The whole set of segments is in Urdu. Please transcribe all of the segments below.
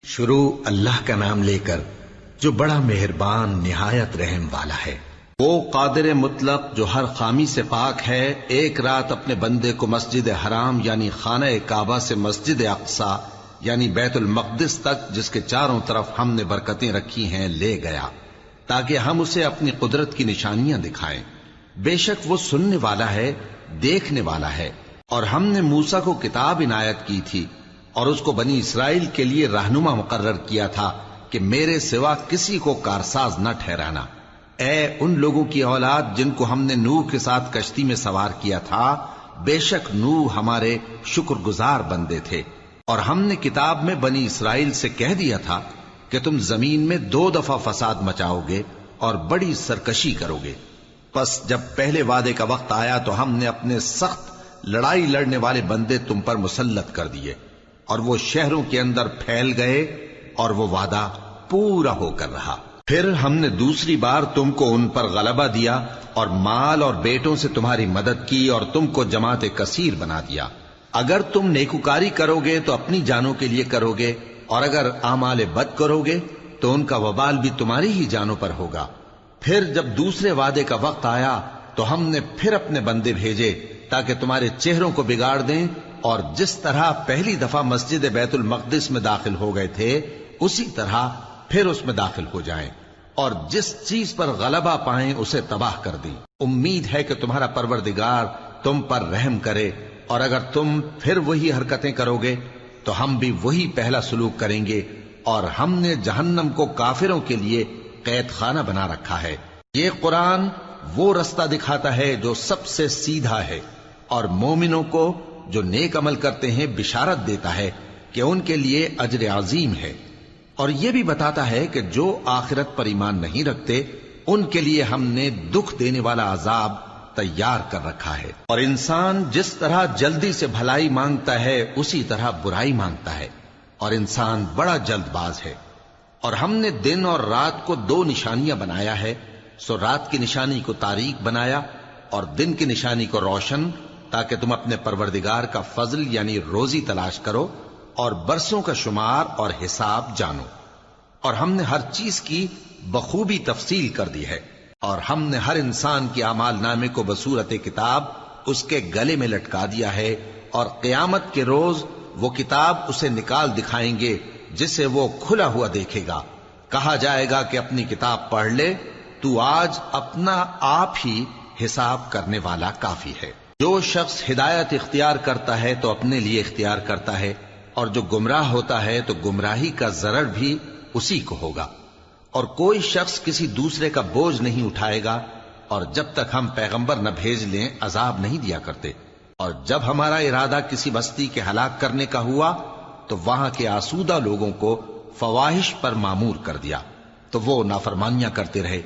شروع اللہ کا نام لے کر جو بڑا مہربان نہایت رحم والا ہے۔ وہ قادر مطلق جو ہر خامی سے پاک ہے، ایک رات اپنے بندے کو مسجد حرام یعنی خانہ کعبہ سے مسجد اقصی یعنی بیت المقدس تک، جس کے چاروں طرف ہم نے برکتیں رکھی ہیں، لے گیا تاکہ ہم اسے اپنی قدرت کی نشانیاں دکھائیں۔ بے شک وہ سننے والا ہے، دیکھنے والا ہے۔ اور ہم نے موسیٰ کو کتاب عنایت کی تھی اور اس کو بنی اسرائیل کے لیے رہنما مقرر کیا تھا کہ میرے سوا کسی کو کارساز نہ ٹھہرانا۔ اے ان لوگوں کی اولاد جن کو ہم نے نوح کے ساتھ کشتی میں سوار کیا تھا، بے شک نوح ہمارے شکر گزار بندے تھے۔ اور ہم نے کتاب میں بنی اسرائیل سے کہہ دیا تھا کہ تم زمین میں 2 دفعہ فساد مچاؤ گے اور بڑی سرکشی کرو گے۔ پس جب پہلے وعدے کا وقت آیا تو ہم نے اپنے سخت لڑائی لڑنے والے بندے تم پر مسلط کر دیے، اور وہ شہروں کے اندر پھیل گئے، اور وہ وعدہ پورا ہو کر رہا۔ پھر ہم نے دوسری بار تم کو ان پر غلبہ دیا اور مال اور بیٹوں سے تمہاری مدد کی اور تم کو جماعت کثیر بنا دیا۔ اگر تم نیکوکاری کرو گے تو اپنی جانوں کے لیے کرو گے، اور اگر اعمال بد کرو گے تو ان کا وبال بھی تمہاری ہی جانوں پر ہوگا۔ پھر جب دوسرے وعدے کا وقت آیا تو ہم نے پھر اپنے بندے بھیجے تاکہ تمہارے چہروں کو بگاڑ دیں، اور جس طرح پہلی دفعہ مسجد بیت المقدس میں داخل ہو گئے تھے اسی طرح پھر اس میں داخل ہو جائیں، اور جس چیز پر غلبہ پائیں اسے تباہ کر دیں۔ امید ہے کہ تمہارا پروردگار تم پر رحم کرے، اور اگر تم پھر وہی حرکتیں کرو گے تو ہم بھی وہی پہلا سلوک کریں گے، اور ہم نے جہنم کو کافروں کے لیے قید خانہ بنا رکھا ہے۔ یہ قرآن وہ رستہ دکھاتا ہے جو سب سے سیدھا ہے، اور مومنوں کو جو نیک عمل کرتے ہیں بشارت دیتا ہے کہ ان کے لیے اجر عظیم ہے، اور یہ بھی بتاتا ہے کہ جو آخرت پر ایمان نہیں رکھتے ان کے لیے ہم نے دکھ دینے والا عذاب تیار کر رکھا ہے۔ اور انسان جس طرح جلدی سے بھلائی مانگتا ہے اسی طرح برائی مانگتا ہے، اور انسان بڑا جلد باز ہے۔ اور ہم نے دن اور رات کو 2 نشانیاں بنایا ہے، سو رات کی نشانی کو تاریک بنایا اور دن کی نشانی کو روشن، تاکہ تم اپنے پروردگار کا فضل یعنی روزی تلاش کرو اور برسوں کا شمار اور حساب جانو۔ اور ہم نے ہر چیز کی بخوبی تفصیل کر دی ہے، اور ہم نے ہر انسان کی اعمال نامے کو بصورت کتاب اس کے گلے میں لٹکا دیا ہے، اور قیامت کے روز وہ کتاب اسے نکال دکھائیں گے جسے وہ کھلا ہوا دیکھے گا۔ کہا جائے گا کہ اپنی کتاب پڑھ لے، تو آج اپنا آپ ہی حساب کرنے والا کافی ہے۔ جو شخص ہدایت اختیار کرتا ہے تو اپنے لیے اختیار کرتا ہے، اور جو گمراہ ہوتا ہے تو گمراہی کا ضرر بھی اسی کو ہوگا۔ اور کوئی شخص کسی دوسرے کا بوجھ نہیں اٹھائے گا، اور جب تک ہم پیغمبر نہ بھیج لیں عذاب نہیں دیا کرتے۔ اور جب ہمارا ارادہ کسی بستی کے ہلاک کرنے کا ہوا تو وہاں کے آسودہ لوگوں کو فواحش پر مامور کر دیا، تو وہ نافرمانیاں کرتے رہے۔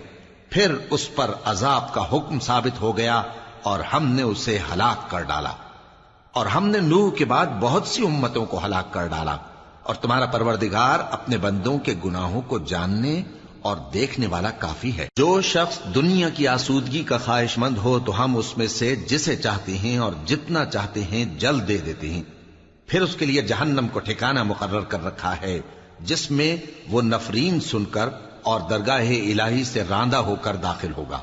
پھر اس پر عذاب کا حکم ثابت ہو گیا اور ہم نے اسے ہلاک کر ڈالا۔ اور ہم نے نوح کے بعد بہت سی امتوں کو ہلاک کر ڈالا، اور تمہارا پروردگار اپنے بندوں کے گناہوں کو جاننے اور دیکھنے والا کافی ہے۔ جو شخص دنیا کی آسودگی کا خواہش مند ہو تو ہم اس میں سے جسے چاہتے ہیں اور جتنا چاہتے ہیں جلد دے دیتے ہیں۔ پھر اس کے لیے جہنم کو ٹھکانہ مقرر کر رکھا ہے، جس میں وہ نفرین سن کر اور درگاہ الہی سے راندہ ہو کر داخل ہوگا۔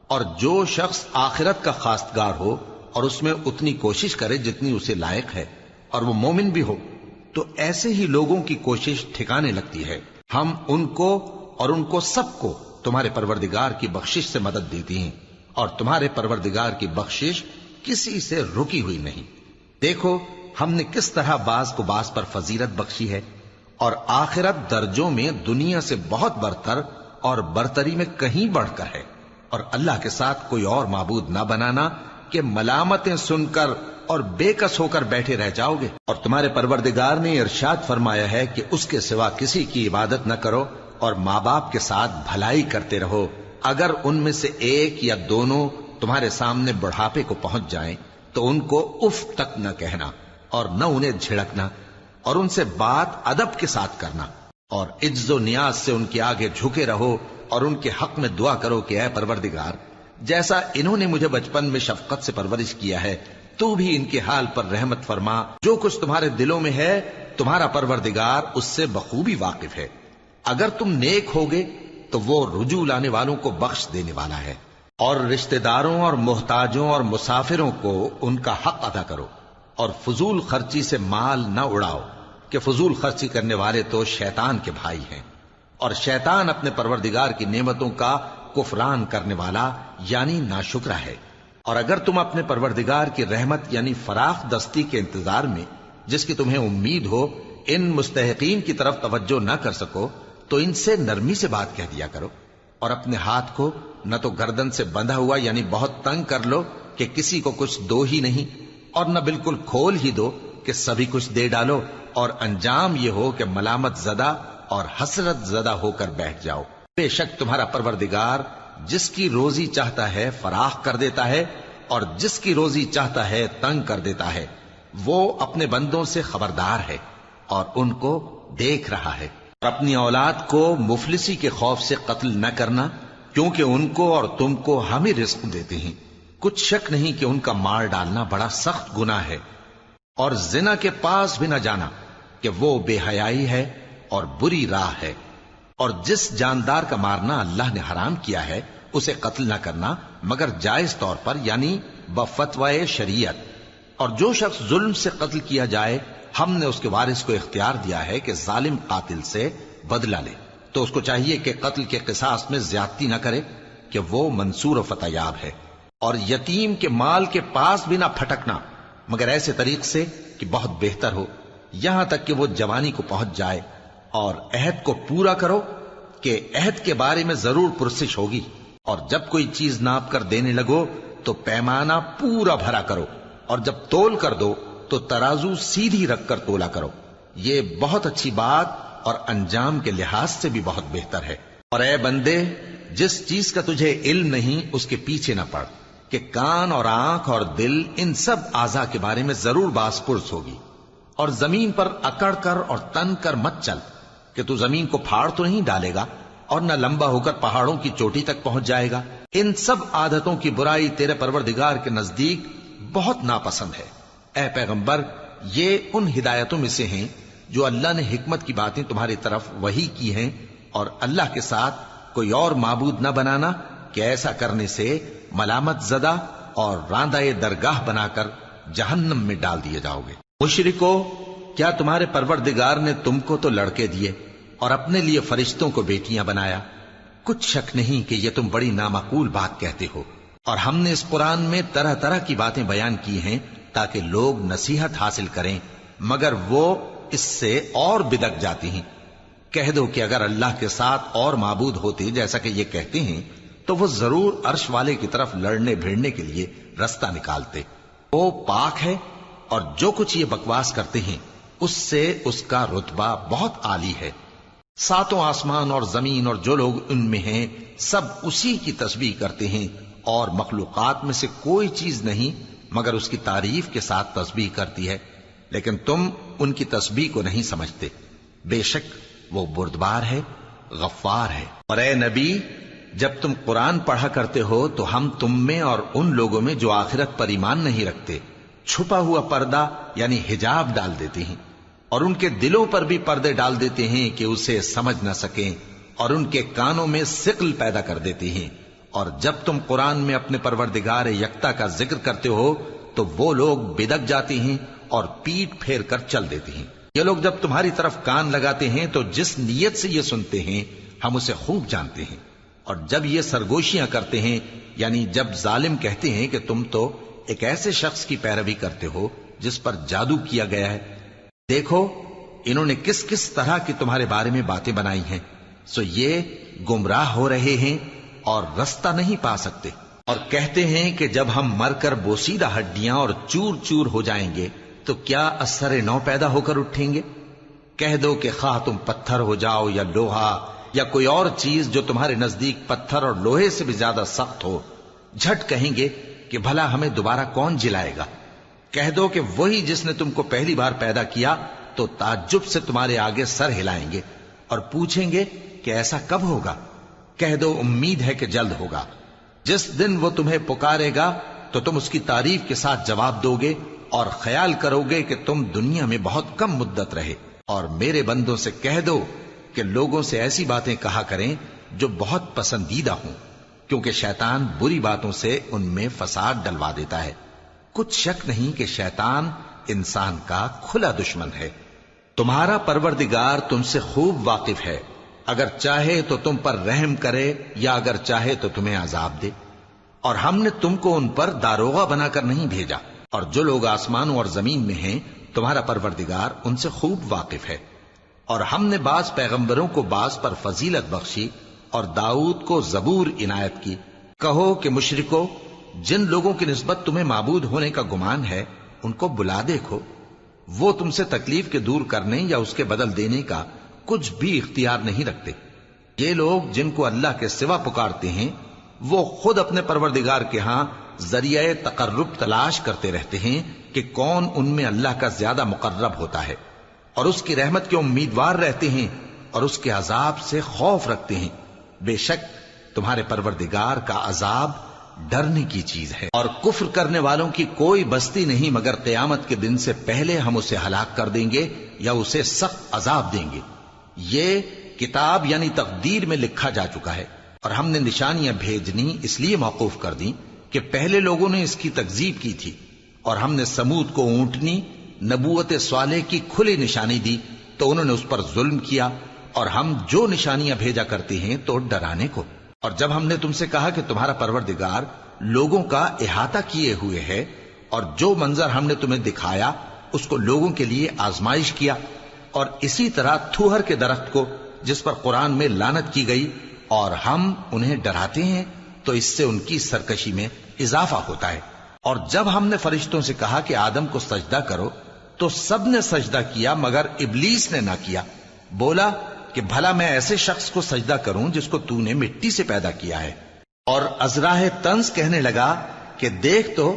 اور جو شخص آخرت کا خواستگار ہو اور اس میں اتنی کوشش کرے جتنی اسے لائق ہے، اور وہ مومن بھی ہو، تو ایسے ہی لوگوں کی کوشش ٹھکانے لگتی ہے۔ ہم ان کو اور ان کو سب کو تمہارے پروردگار کی بخشش سے مدد دیتی ہیں، اور تمہارے پروردگار کی بخشش کسی سے رکی ہوئی نہیں۔ دیکھو ہم نے کس طرح بعض کو بعض پر فضیلت بخشی ہے، اور آخرت درجوں میں دنیا سے بہت برتر اور برتری میں کہیں بڑھ کر ہے۔ اور اللہ کے ساتھ کوئی اور معبود نہ بنانا کہ ملامتیں سن کر اور بے کس ہو کر بیٹھے رہ جاؤ گے۔ اور تمہارے پروردگار نے ارشاد فرمایا ہے کہ اس کے سوا کسی کی عبادت نہ کرو، اور ماں باپ کے ساتھ بھلائی کرتے رہو۔ اگر ان میں سے ایک یا دونوں تمہارے سامنے بڑھاپے کو پہنچ جائیں تو ان کو اف تک نہ کہنا، اور نہ انہیں جھڑکنا، اور ان سے بات ادب کے ساتھ کرنا، اور عجز و نیاز سے ان کے آگے جھکے رہو، اور ان کے حق میں دعا کرو کہ اے پروردگار، جیسا انہوں نے مجھے بچپن میں شفقت سے پرورش کیا ہے، تو بھی ان کے حال پر رحمت فرما۔ جو کچھ تمہارے دلوں میں ہے تمہارا پروردگار اس سے بخوبی واقف ہے۔ اگر تم نیک ہوگے تو وہ رجوع لانے والوں کو بخش دینے والا ہے۔ اور رشتہ داروں اور محتاجوں اور مسافروں کو ان کا حق ادا کرو، اور فضول خرچی سے مال نہ اڑاؤ، کہ فضول خرچی کرنے والے تو شیطان کے بھائی ہیں، اور شیطان اپنے پروردگار کی نعمتوں کا کفران کرنے والا یعنی ناشکرا ہے۔ اور اگر تم اپنے پروردگار کی رحمت یعنی فراخ دستی کے انتظار میں، جس کی تمہیں امید ہو، ان مستحقین کی طرف توجہ نہ کر سکو تو ان سے نرمی سے بات کہہ دیا کرو، اور اپنے ہاتھ کو نہ تو گردن سے بندھا ہوا یعنی بہت تنگ کر لو کہ کسی کو کچھ دو ہی نہیں، اور نہ بالکل کھول ہی دو کہ سبھی کچھ دے ڈالو، اور انجام یہ ہو کہ ملامت زدہ اور حسرت زدہ ہو کر بیٹھ جاؤ۔ بے شک تمہارا پروردگار جس کی روزی چاہتا ہے فراخ کر دیتا ہے، اور جس کی روزی چاہتا ہے تنگ کر دیتا ہے۔ وہ اپنے بندوں سے خبردار ہے اور ان کو دیکھ رہا ہے۔ اور اپنی اولاد کو مفلسی کے خوف سے قتل نہ کرنا، کیونکہ ان کو اور تم کو ہم ہی رزق دیتے ہیں۔ کچھ شک نہیں کہ ان کا مار ڈالنا بڑا سخت گناہ ہے۔ اور زنا کے پاس بھی نہ جانا، کہ وہ بے حیائی ہے اور بری راہ ہے۔ اور جس جاندار کا مارنا اللہ نے حرام کیا ہے اسے قتل نہ کرنا مگر جائز طور پر یعنی بفتوائے شریعت۔ اور جو شخص ظلم سے قتل کیا جائے، ہم نے اس کے وارث کو اختیار دیا ہے کہ ظالم قاتل سے بدلہ لے، تو اس کو چاہیے کہ قتل کے قصاص میں زیادتی نہ کرے، کہ وہ منصور و فتح یاب ہے۔ اور یتیم کے مال کے پاس بھی نہ پھٹکنا مگر ایسے طریق سے کہ بہت بہتر ہو، یہاں تک کہ وہ جوانی کو پہنچ جائے۔ اور عہد کو پورا کرو، کہ عہد کے بارے میں ضرور پرسش ہوگی۔ اور جب کوئی چیز ناپ کر دینے لگو تو پیمانہ پورا بھرا کرو، اور جب تول کر دو تو ترازو سیدھی رکھ کر تولا کرو۔ یہ بہت اچھی بات اور انجام کے لحاظ سے بھی بہت بہتر ہے۔ اور اے بندے، جس چیز کا تجھے علم نہیں اس کے پیچھے نہ پڑ، کہ کان اور آنکھ اور دل ان سب اعضاء کے بارے میں ضرور باز پرس ہوگی۔ اور زمین پر اکڑ کر اور تن کر مت چل، کہ تو زمین کو پھاڑ تو نہیں ڈالے گا، اور نہ لمبا ہو کر پہاڑوں کی چوٹی تک پہنچ جائے گا۔ ان سب عادتوں کی برائی تیرے پروردگار کے نزدیک بہت ناپسند ہے۔ اے پیغمبر، یہ ان ہدایتوں میں سے ہیں جو اللہ نے حکمت کی باتیں تمہاری طرف وحی کی ہیں، اور اللہ کے ساتھ کوئی اور معبود نہ بنانا، کہ ایسا کرنے سے ملامت زدہ اور راندہ درگاہ بنا کر جہنم میں ڈال دیے جاؤ گے۔ مشرکو، کیا تمہارے پروردگار نے تم کو تو لڑکے دیے اور اپنے لیے فرشتوں کو بیٹیاں بنایا؟ کچھ شک نہیں کہ یہ تم بڑی نامعقول بات کہتے ہو۔ اور ہم نے اس قرآن میں طرح طرح کی باتیں بیان کی ہیں تاکہ لوگ نصیحت حاصل کریں، مگر وہ اس سے اور بدک جاتی ہیں۔ کہہ دو کہ اگر اللہ کے ساتھ اور معبود ہوتے جیسا کہ یہ کہتے ہیں تو وہ ضرور عرش والے کی طرف لڑنے بھیڑنے کے لیے رستہ نکالتے۔ وہ پاک ہے، اور جو کچھ یہ بکواس کرتے ہیں اس سے اس کا رتبہ بہت عالی ہے۔ ساتوں آسمان اور زمین اور جو لوگ ان میں ہیں سب اسی کی تسبیح کرتے ہیں، اور مخلوقات میں سے کوئی چیز نہیں مگر اس کی تعریف کے ساتھ تسبیح کرتی ہے، لیکن تم ان کی تسبیح کو نہیں سمجھتے۔ بے شک وہ بردبار ہے، غفار ہے۔ اور اے نبی، جب تم قرآن پڑھا کرتے ہو تو ہم تم میں اور ان لوگوں میں جو آخرت پر ایمان نہیں رکھتے چھپا ہوا پردہ یعنی حجاب ڈال دیتے ہیں، اور ان کے دلوں پر بھی پردے ڈال دیتے ہیں کہ اسے سمجھ نہ سکیں، اور ان کے کانوں میں ثقل پیدا کر دیتے ہیں۔ اور جب تم قرآن میں اپنے پروردگار یکتا کا ذکر کرتے ہو تو وہ لوگ بدک جاتے ہیں اور پیٹ پھیر کر چل دیتے ہیں۔ یہ لوگ جب تمہاری طرف کان لگاتے ہیں تو جس نیت سے یہ سنتے ہیں ہم اسے خوب جانتے ہیں، اور جب یہ سرگوشیاں کرتے ہیں یعنی جب ظالم کہتے ہیں کہ تم تو ایک ایسے شخص کی پیروی کرتے ہو جس پر جادو کیا گیا ہے، دیکھو انہوں نے کس کس طرح کی تمہارے بارے میں باتیں بنائی ہیں، سو یہ گمراہ ہو رہے ہیں اور رستہ نہیں پا سکتے۔ اور کہتے ہیں کہ جب ہم مر کر بوسیدہ ہڈیاں اور چور چور ہو جائیں گے تو کیا اثر نو پیدا ہو کر اٹھیں گے؟ کہہ دو کہ خواہ تم پتھر ہو جاؤ یا لوہا یا کوئی اور چیز جو تمہارے نزدیک پتھر اور لوہے سے بھی زیادہ سخت ہو، جھٹ کہیں گے کہ بھلا ہمیں دوبارہ کون جلائے گا؟ کہہ دو کہ وہی جس نے تم کو پہلی بار پیدا کیا تو تعجب سے تمہارے آگے سر ہلائیں گے اور پوچھیں گے کہ ایسا کب ہوگا؟ کہہ دو امید ہے کہ جلد ہوگا۔ جس دن وہ تمہیں پکارے گا تو تم اس کی تعریف کے ساتھ جواب دو گے اور خیال کرو گے کہ تم دنیا میں بہت کم مدت رہے۔ اور میرے بندوں سے کہہ دو کہ لوگوں سے ایسی باتیں کہا کریں جو بہت پسندیدہ ہوں، کیونکہ شیطان بری باتوں سے ان میں فساد ڈلوا دیتا ہے۔ کچھ شک نہیں کہ شیطان انسان کا کھلا دشمن ہے۔ تمہارا پروردگار تم سے خوب واقف ہے، اگر چاہے تو تم پر رحم کرے یا اگر چاہے تو تمہیں عذاب دے۔ اور ہم نے تم کو ان پر داروغہ بنا کر نہیں بھیجا، اور جو لوگ آسمانوں اور زمین میں ہیں تمہارا پروردگار ان سے خوب واقف ہے۔ اور ہم نے بعض پیغمبروں کو بعض پر فضیلت بخشی اور داؤد کو زبور عنایت کی۔ کہو کہ مشرکو، جن لوگوں کی نسبت تمہیں معبود ہونے کا گمان ہے ان کو بلا دیکھو، وہ تم سے تکلیف کے دور کرنے یا اس کے بدل دینے کا کچھ بھی اختیار نہیں رکھتے۔ یہ لوگ جن کو اللہ کے سوا پکارتے ہیں وہ خود اپنے پروردگار کے ہاں ذریعہ تقرب تلاش کرتے رہتے ہیں کہ کون ان میں اللہ کا زیادہ مقرب ہوتا ہے، اور اس کی رحمت کے امیدوار رہتے ہیں اور اس کے عذاب سے خوف رکھتے ہیں۔ بے شک تمہارے پروردگار کا عذاب ڈرنے کی چیز ہے، اور کفر کرنے والوں کی کوئی بستی نہیں مگر قیامت کے دن سے پہلے ہم اسے ہلاک کر دیں گے یا اسے سخت عذاب دیں گے۔ یہ کتاب یعنی تقدیر میں لکھا جا چکا ہے، اور ہم نے نشانیاں بھیجنی اس لیے موقوف کر دیں کہ پہلے لوگوں نے اس کی تکذیب کی تھی، اور ہم نے سمود کو اونٹنی نبوت صالح کی کھلی نشانی دی تو انہوں نے اس پر ظلم کیا، اور ہم جو نشانیاں بھیجا کرتے ہیں تو ڈرانے کو۔ اور جب ہم نے تم سے کہا کہ تمہارا پروردگار لوگوں کا احاطہ کیے ہوئے ہے، اور جو منظر ہم نے تمہیں دکھایا اس کو لوگوں کے لیے آزمائش کیا، اور اسی طرح تھوہر کے درخت کو جس پر قرآن میں لعنت کی گئی، اور ہم انہیں ڈراتے ہیں تو اس سے ان کی سرکشی میں اضافہ ہوتا ہے۔ اور جب ہم نے فرشتوں سے کہا کہ آدم کو سجدہ کرو تو سب نے سجدہ کیا مگر ابلیس نے نہ کیا، بولا کہ بھلا میں ایسے شخص کو سجدہ کروں جس کو تو نے مٹی سے پیدا کیا ہے۔ اور ازراہ طنز کہنے لگا کہ دیکھ تو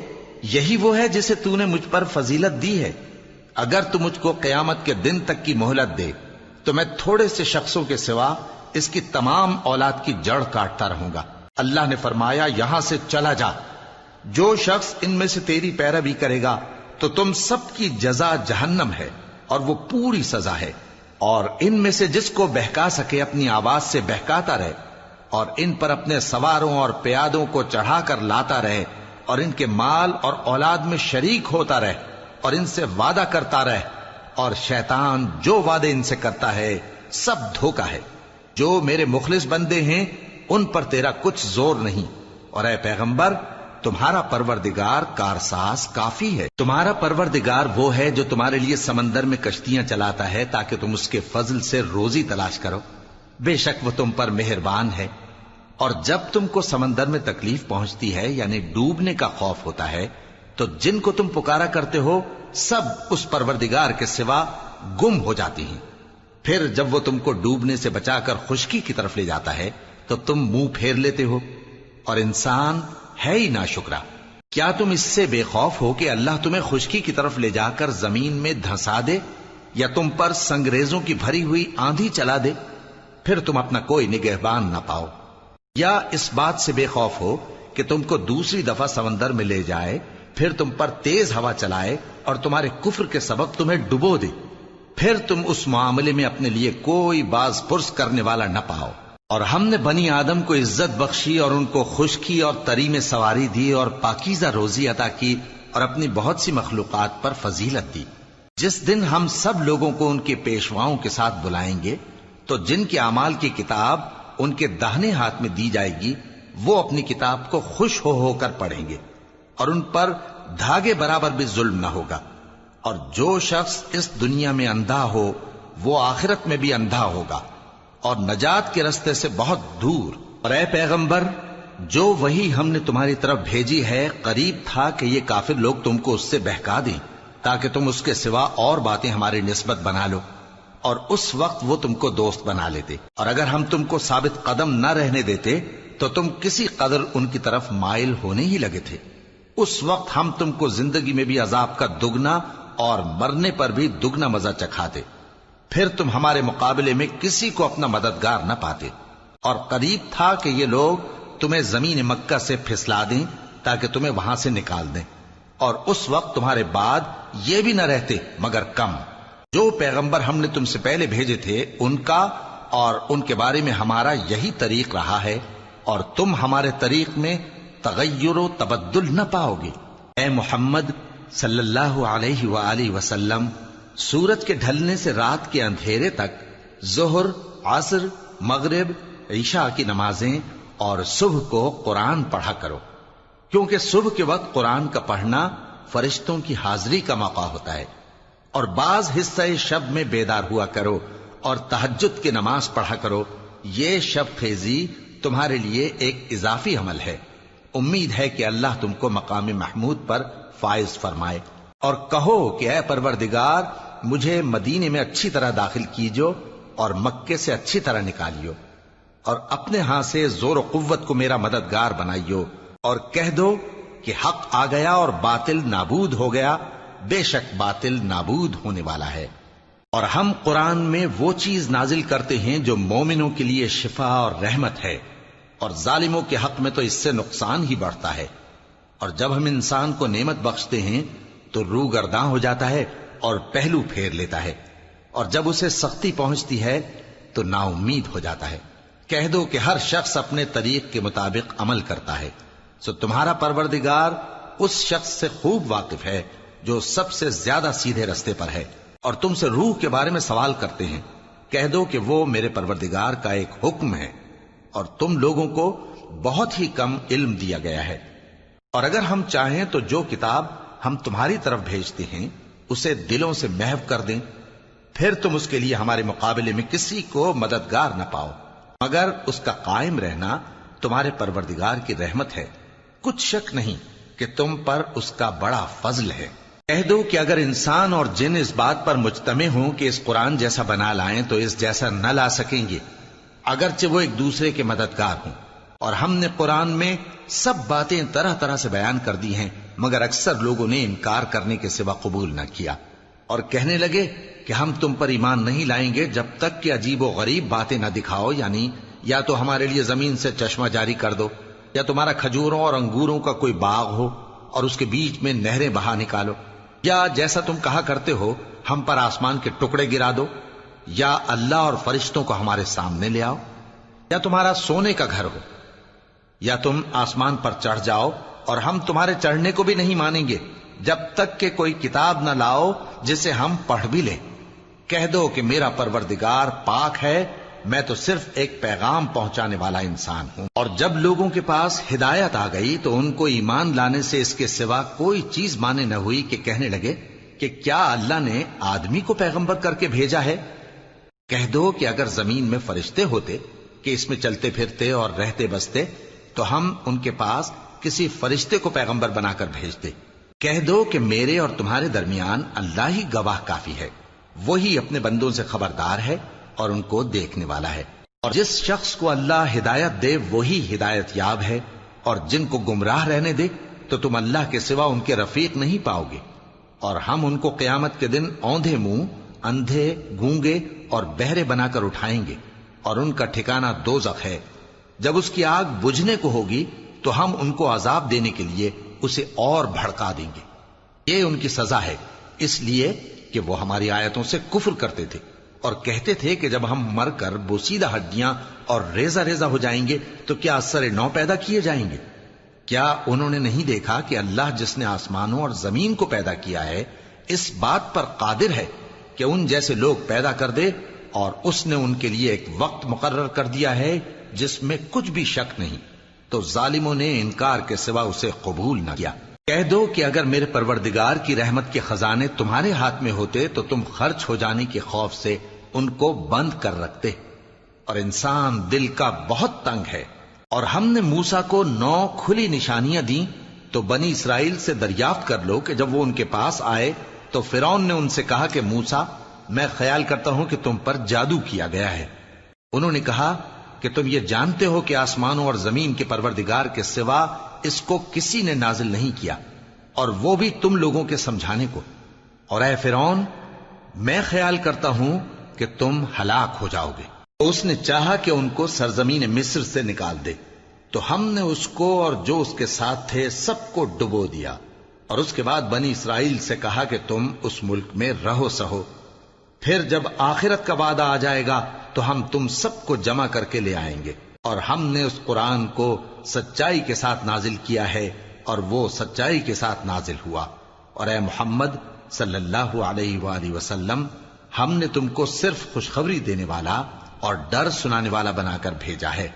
یہی وہ ہے جسے تو نے مجھ پر فضیلت دی ہے، اگر تو مجھ کو قیامت کے دن تک کی مہلت دے تو میں تھوڑے سے شخصوں کے سوا اس کی تمام اولاد کی جڑ کاٹتا رہوں گا۔ اللہ نے فرمایا یہاں سے چلا جا، جو شخص ان میں سے تیری پیروی کرے گا تو تم سب کی جزا جہنم ہے اور وہ پوری سزا ہے، اور ان میں سے جس کو بہکا سکے اپنی آواز سے بہکاتا رہے، اور ان پر اپنے سواروں اور پیادوں کو چڑھا کر لاتا رہے، اور ان کے مال اور اولاد میں شریک ہوتا رہے، اور ان سے وعدہ کرتا رہے، اور شیطان جو وعدے ان سے کرتا ہے سب دھوکہ ہے۔ جو میرے مخلص بندے ہیں ان پر تیرا کچھ زور نہیں، اور اے پیغمبر تمہارا پروردگار کارساز کافی ہے۔ تمہارا پروردگار وہ ہے جو تمہارے لیے سمندر میں کشتیاں چلاتا ہے تاکہ تم اس کے فضل سے روزی تلاش کرو، بے شک وہ تم پر مہربان ہے۔ اور جب تم کو سمندر میں تکلیف پہنچتی ہے یعنی ڈوبنے کا خوف ہوتا ہے تو جن کو تم پکارا کرتے ہو سب اس پروردگار کے سوا گم ہو جاتی ہیں۔ پھر جب وہ تم کو ڈوبنے سے بچا کر خشکی کی طرف لے جاتا ہے تو تم منہ پھیر لیتے ہو، اور انسان ہے ہی ناشکرا۔ کیا تم اس سے بے خوف ہو کہ اللہ تمہیں خشکی کی طرف لے جا کر زمین میں دھنسا دے یا تم پر سنگریزوں کی بھری ہوئی آندھی چلا دے، پھر تم اپنا کوئی نگہبان نہ پاؤ؟ یا اس بات سے بے خوف ہو کہ تم کو دوسری دفعہ سمندر میں لے جائے، پھر تم پر تیز ہوا چلائے اور تمہارے کفر کے سبب تمہیں ڈبو دے، پھر تم اس معاملے میں اپنے لیے کوئی باز پرس کرنے والا نہ پاؤ؟ اور ہم نے بنی آدم کو عزت بخشی اور ان کو خشکی اور تری میں سواری دی اور پاکیزہ روزی عطا کی اور اپنی بہت سی مخلوقات پر فضیلت دی۔ جس دن ہم سب لوگوں کو ان کے پیشواؤں کے ساتھ بلائیں گے تو جن کے اعمال کی کتاب ان کے داہنے ہاتھ میں دی جائے گی وہ اپنی کتاب کو خوش ہو کر پڑھیں گے، اور ان پر دھاگے برابر بھی ظلم نہ ہوگا۔ اور جو شخص اس دنیا میں اندھا ہو وہ آخرت میں بھی اندھا ہوگا اور نجات کے رستے سے بہت دور۔ اور اے پیغمبر جو وہی ہم نے تمہاری طرف بھیجی ہے قریب تھا کہ یہ کافر لوگ تم کو اس سے بہکا دیں تاکہ تم اس کے سوا اور باتیں ہماری نسبت بنا لو، اور اس وقت وہ تم کو دوست بنا لیتے، اور اگر ہم تم کو ثابت قدم نہ رہنے دیتے تو تم کسی قدر ان کی طرف مائل ہونے ہی لگے تھے۔ اس وقت ہم تم کو زندگی میں بھی عذاب کا دگنا اور مرنے پر بھی دگنا مزہ چکھاتے، پھر تم ہمارے مقابلے میں کسی کو اپنا مددگار نہ پاتے۔ اور قریب تھا کہ یہ لوگ تمہیں زمین مکہ سے پھسلا دیں تاکہ تمہیں وہاں سے نکال دیں، اور اس وقت تمہارے بعد یہ بھی نہ رہتے مگر کم۔ جو پیغمبر ہم نے تم سے پہلے بھیجے تھے ان کا اور ان کے بارے میں ہمارا یہی طریق رہا ہے، اور تم ہمارے طریق میں تغیر و تبدل نہ پاؤ گے۔ اے محمد صلی اللہ علیہ وآلہ وسلم، سورج کے ڈھلنے سے رات کے اندھیرے تک ظہر، عصر، مغرب، عشاء کی نمازیں اور صبح کو قرآن پڑھا کرو، کیونکہ صبح کے وقت قرآن کا پڑھنا فرشتوں کی حاضری کا موقع ہوتا ہے، اور بعض حصہ شب میں بیدار ہوا کرو اور تہجد کی نماز پڑھا کرو۔ یہ شب خیزی تمہارے لیے ایک اضافی عمل ہے۔ امید ہے کہ اللہ تم کو مقام محمود پر فائز فرمائے۔ اور کہو کہ اے پروردگار، مجھے مدینے میں اچھی طرح داخل کیجو اور مکے سے اچھی طرح نکالیو، اور اپنے ہاں سے زور و قوت کو میرا مددگار بنائیو، اور کہہ دو کہ حق آ گیا اور باطل نابود ہو گیا، بے شک باطل نابود ہونے والا ہے۔ اور ہم قرآن میں وہ چیز نازل کرتے ہیں جو مومنوں کے لیے شفا اور رحمت ہے، اور ظالموں کے حق میں تو اس سے نقصان ہی بڑھتا ہے۔ اور جب ہم انسان کو نعمت بخشتے ہیں تو روح گرداں ہو جاتا ہے اور پہلو پھیر لیتا ہے، اور جب اسے سختی پہنچتی ہے تو نا امید ہو جاتا ہے۔ کہہ دو کہ ہر شخص اپنے طریق کے مطابق عمل کرتا ہے، سو تمہارا پروردگار اس شخص سے خوب واقف ہے جو سب سے زیادہ سیدھے رستے پر ہے۔ اور تم سے روح کے بارے میں سوال کرتے ہیں، کہہ دو کہ وہ میرے پروردگار کا ایک حکم ہے، اور تم لوگوں کو بہت ہی کم علم دیا گیا ہے۔ اور اگر ہم چاہیں تو جو کتاب ہم تمہاری طرف بھیجتے ہیں اسے دلوں سے محو کر دیں، پھر تم اس کے لیے ہمارے مقابلے میں کسی کو مددگار نہ پاؤ، مگر اس کا قائم رہنا تمہارے پروردگار کی رحمت ہے، کچھ شک نہیں کہ تم پر اس کا بڑا فضل ہے۔ کہہ دو کہ اگر انسان اور جن اس بات پر مجتمع ہوں کہ اس قرآن جیسا بنا لائیں تو اس جیسا نہ لا سکیں گے، اگرچہ وہ ایک دوسرے کے مددگار ہوں۔ اور ہم نے قرآن میں سب باتیں طرح طرح سے بیان کر دی ہیں، مگر اکثر لوگوں نے انکار کرنے کے سوا قبول نہ کیا، اور کہنے لگے کہ ہم تم پر ایمان نہیں لائیں گے جب تک کہ عجیب و غریب باتیں نہ دکھاؤ، یعنی یا تو ہمارے لیے زمین سے چشمہ جاری کر دو، یا تمہارا کھجوروں اور انگوروں کا کوئی باغ ہو اور اس کے بیچ میں نہریں بہا نکالو، یا جیسا تم کہا کرتے ہو ہم پر آسمان کے ٹکڑے گرا دو، یا اللہ اور فرشتوں کو ہمارے سامنے لے آؤ، یا تمہارا سونے کا گھر ہو، یا تم آسمان پر چڑھ جاؤ، اور ہم تمہارے چڑھنے کو بھی نہیں مانیں گے جب تک کہ کوئی کتاب نہ لاؤ جسے ہم پڑھ بھی لیں۔ کہہ دو کہ میرا پروردگار پاک ہے، میں تو صرف ایک پیغام پہنچانے والا انسان ہوں۔ اور جب لوگوں کے پاس ہدایت آ گئی تو ان کو ایمان لانے سے اس کے سوا کوئی چیز مانے نہ ہوئی کہ کہنے لگے کہ کیا اللہ نے آدمی کو پیغمبر کر کے بھیجا ہے؟ کہہ دو کہ اگر زمین میں فرشتے ہوتے کہ اس میں چلتے پھرتے اور رہتے بستے تو ہم ان کے پاس کسی فرشتے کو پیغمبر بنا کر بھیجتے۔ کہہ دو کہ میرے اور تمہارے درمیان اللہ ہی گواہ کافی ہے، وہی اپنے بندوں سے خبردار ہے اور ان کو دیکھنے والا ہے۔ اور جس شخص کو اللہ ہدایت دے وہی ہدایت یاب ہے، اور جن کو گمراہ رہنے دے تو تم اللہ کے سوا ان کے رفیق نہیں پاؤ گے۔ اور ہم ان کو قیامت کے دن اوندھے منہ، اندھے، گونگے اور بہرے بنا کر اٹھائیں گے، اور ان کا ٹھکانہ دوزخ ہے۔ جب اس کی آگ بجھنے کو ہوگی تو ہم ان کو عذاب دینے کے لیے اسے اور بھڑکا دیں گے۔ یہ ان کی سزا ہے، اس لیے کہ وہ ہماری آیتوں سے کفر کرتے تھے اور کہتے تھے کہ جب ہم مر کر بوسیدہ ہڈیاں اور ریزہ ریزہ ہو جائیں گے تو کیا اثر نو پیدا کیے جائیں گے؟ کیا انہوں نے نہیں دیکھا کہ اللہ جس نے آسمانوں اور زمین کو پیدا کیا ہے اس بات پر قادر ہے کہ ان جیسے لوگ پیدا کر دے، اور اس نے ان کے لیے ایک وقت مقرر کر دیا ہے جس میں کچھ بھی شک نہیں، تو ظالموں نے انکار کے سوا اسے قبول نہ کیا۔ کہہ دو کہ اگر میرے پروردگار کی رحمت کے خزانے تمہارے ہاتھ میں ہوتے تو تم خرچ ہو جانے کے خوف سے ان کو بند کر رکھتے، اور انسان دل کا بہت تنگ ہے۔ اور ہم نے موسیٰ کو 9 کھلی نشانیاں دیں تو بنی اسرائیل سے دریافت کر لو کہ جب وہ ان کے پاس آئے تو فرعون نے ان سے کہا کہ موسیٰ، میں خیال کرتا ہوں کہ تم پر جادو کیا گیا ہے۔ انہوں نے کہا کہ تم یہ جانتے ہو کہ آسمانوں اور زمین کے پروردگار کے سوا اس کو کسی نے نازل نہیں کیا، اور وہ بھی تم لوگوں کے سمجھانے کو۔ اور اے فرعون، میں خیال کرتا ہوں کہ تم ہلاک ہو جاؤ گے۔ اس نے چاہا کہ ان کو سرزمین مصر سے نکال دے، تو ہم نے اس کو اور جو اس کے ساتھ تھے سب کو ڈبو دیا، اور اس کے بعد بنی اسرائیل سے کہا کہ تم اس ملک میں رہو سہو، پھر جب آخرت کا وعدہ آ جائے گا تو ہم تم سب کو جمع کر کے لے آئیں گے، اور ہم نے اس قرآن کو سچائی کے ساتھ نازل کیا ہے اور وہ سچائی کے ساتھ نازل ہوا۔ اور اے محمد صلی اللہ علیہ وآلہ وسلم، ہم نے تم کو صرف خوشخبری دینے والا اور ڈر سنانے والا بنا کر بھیجا ہے،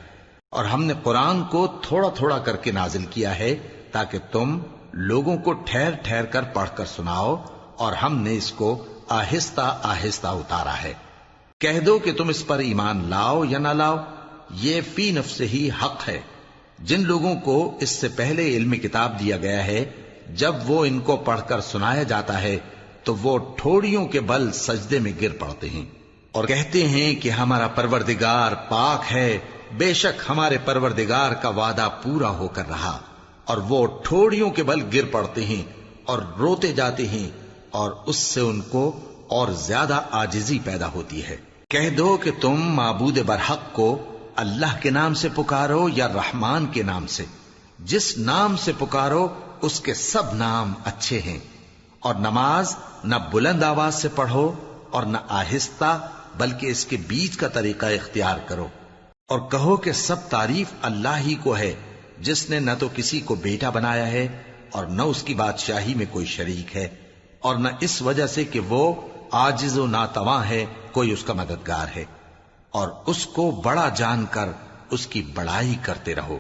اور ہم نے قرآن کو تھوڑا تھوڑا کر کے نازل کیا ہے تاکہ تم لوگوں کو ٹھہر ٹھہر کر پڑھ کر سناؤ، اور ہم نے اس کو آہستہ آہستہ اتارا ہے۔ کہہ دو کہ تم اس پر ایمان لاؤ یا نہ لاؤ، یہ فی نفس ہی حق ہے۔ جن لوگوں کو اس سے پہلے علم کتاب دیا گیا ہے، جب وہ ان کو پڑھ کر سنایا جاتا ہے تو وہ ٹھوڑیوں کے بل سجدے میں گر پڑتے ہیں اور کہتے ہیں کہ ہمارا پروردگار پاک ہے، بے شک ہمارے پروردگار کا وعدہ پورا ہو کر رہا، اور وہ ٹھوڑیوں کے بل گر پڑتے ہیں اور روتے جاتے ہیں، اور اس سے ان کو اور زیادہ عاجزی پیدا ہوتی ہے۔ کہہ دو کہ تم معبود برحق کو اللہ کے نام سے پکارو یا رحمان کے نام سے، جس نام سے پکارو اس کے سب نام اچھے ہیں، اور نماز نہ بلند آواز سے پڑھو اور نہ آہستہ، بلکہ اس کے بیچ کا طریقہ اختیار کرو، اور کہو کہ سب تعریف اللہ ہی کو ہے، جس نے نہ تو کسی کو بیٹا بنایا ہے اور نہ اس کی بادشاہی میں کوئی شریک ہے، اور نہ اس وجہ سے کہ وہ عاجز و ناتواں ہے کوئی اس کا مددگار ہے، اور اس کو بڑا جان کر اس کی بڑائی کرتے رہو۔